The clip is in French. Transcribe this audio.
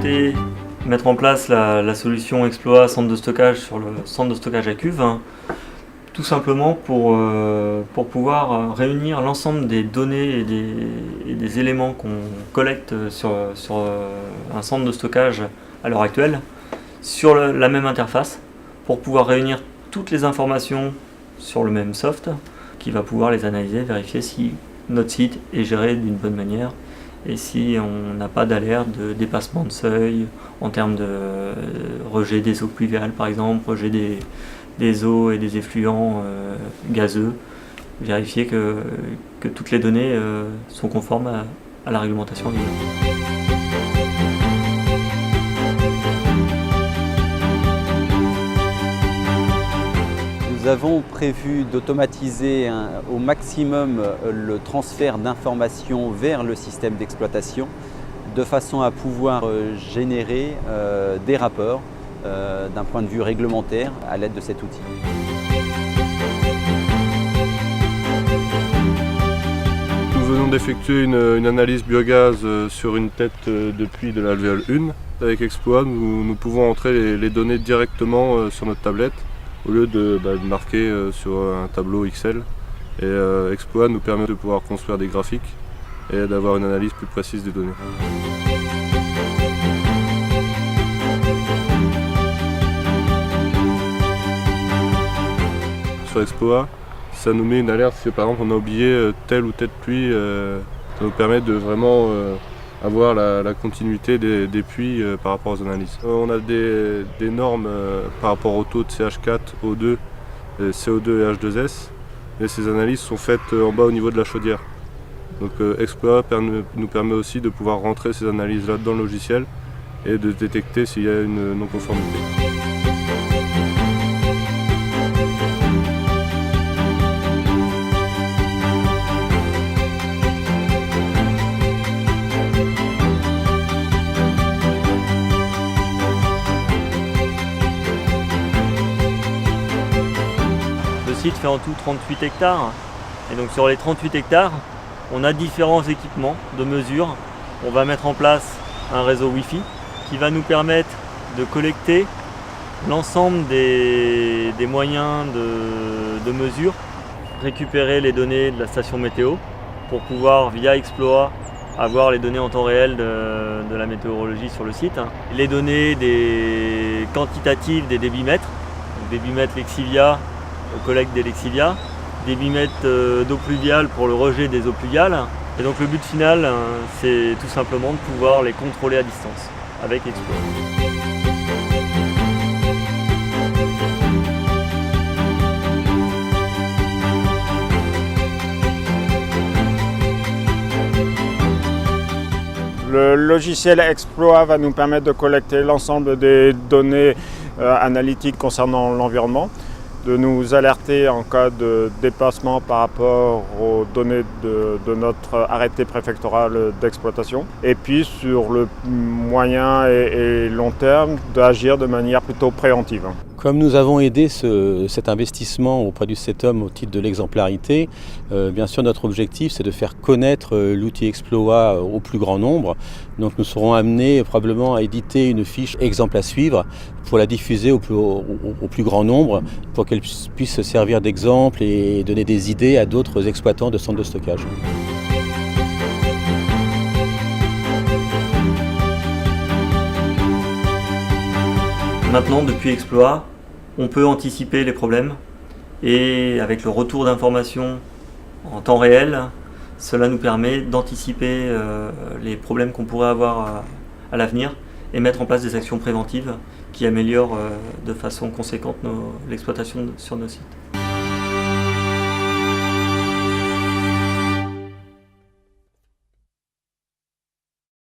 souhaité mettre en place la solution Exploa centre de stockage sur le centre de stockage à cuve, tout simplement pour pouvoir réunir l'ensemble des données et des éléments qu'on collecte sur un centre de stockage à l'heure actuelle sur la même interface, pour pouvoir réunir toutes les informations sur le même soft qui va pouvoir les analyser, vérifier si notre site est géré d'une bonne manière et si on n'a pas d'alerte de dépassement de seuil en termes de rejet des eaux pluviales par exemple, rejet des eaux et des effluents gazeux, vérifier que toutes les données sont conformes à la réglementation en vigueur. Nous avons prévu d'automatiser au maximum le transfert d'informations vers le système d'exploitation de façon à pouvoir générer des rapports d'un point de vue réglementaire à l'aide de cet outil. Nous venons d'effectuer une analyse biogaz sur une tête de puits de l'alvéole 1. Avec Exploa, nous pouvons entrer les données directement sur notre tablette au lieu de marquer sur un tableau Excel. Et Exploa nous permet de pouvoir construire des graphiques et d'avoir une analyse plus précise des données. Sur Exploa, ça nous met une alerte si par exemple on a oublié telle ou telle pluie. Ça nous permet de vraiment avoir la continuité des puits par rapport aux analyses. On a des normes par rapport au taux de CH4, O2, CO2 et H2S, et ces analyses sont faites en bas au niveau de la chaudière. Donc Exploa nous permet aussi de pouvoir rentrer ces analyses-là dans le logiciel et de détecter s'il y a une non-conformité. Le site fait en tout 38 hectares et donc sur les 38 hectares on a différents équipements de mesure. On va mettre en place un réseau Wi-Fi qui va nous permettre de collecter l'ensemble des moyens de mesure, récupérer les données de la station météo pour pouvoir via Exploa avoir les données en temps réel de la météorologie sur le site, les données quantitatives des débitmètres, débitmètres Lexivia, collecte des Lexivia, débitmètres d'eau pluviale pour le rejet des eaux pluviales. Et donc le but final, c'est tout simplement de pouvoir les contrôler à distance avec Exploa. Le logiciel Exploa va nous permettre de collecter l'ensemble des données analytiques concernant l'environnement, de nous alerter en cas de dépassement par rapport aux données de notre arrêté préfectoral d'exploitation. Et puis sur le moyen et long terme, d'agir de manière plutôt préventive. Comme nous avons aidé cet investissement auprès du CETOM au titre de l'exemplarité, bien sûr notre objectif c'est de faire connaître l'outil Exploa au plus grand nombre. Donc nous serons amenés probablement à éditer une fiche exemple à suivre pour la diffuser au plus grand nombre, pour qu'elle puisse servir d'exemple et donner des idées à d'autres exploitants de centres de stockage. Maintenant, depuis Exploa, on peut anticiper les problèmes et avec le retour d'informations en temps réel, cela nous permet d'anticiper les problèmes qu'on pourrait avoir à l'avenir et mettre en place des actions préventives qui améliorent de façon conséquente l'exploitation sur nos sites.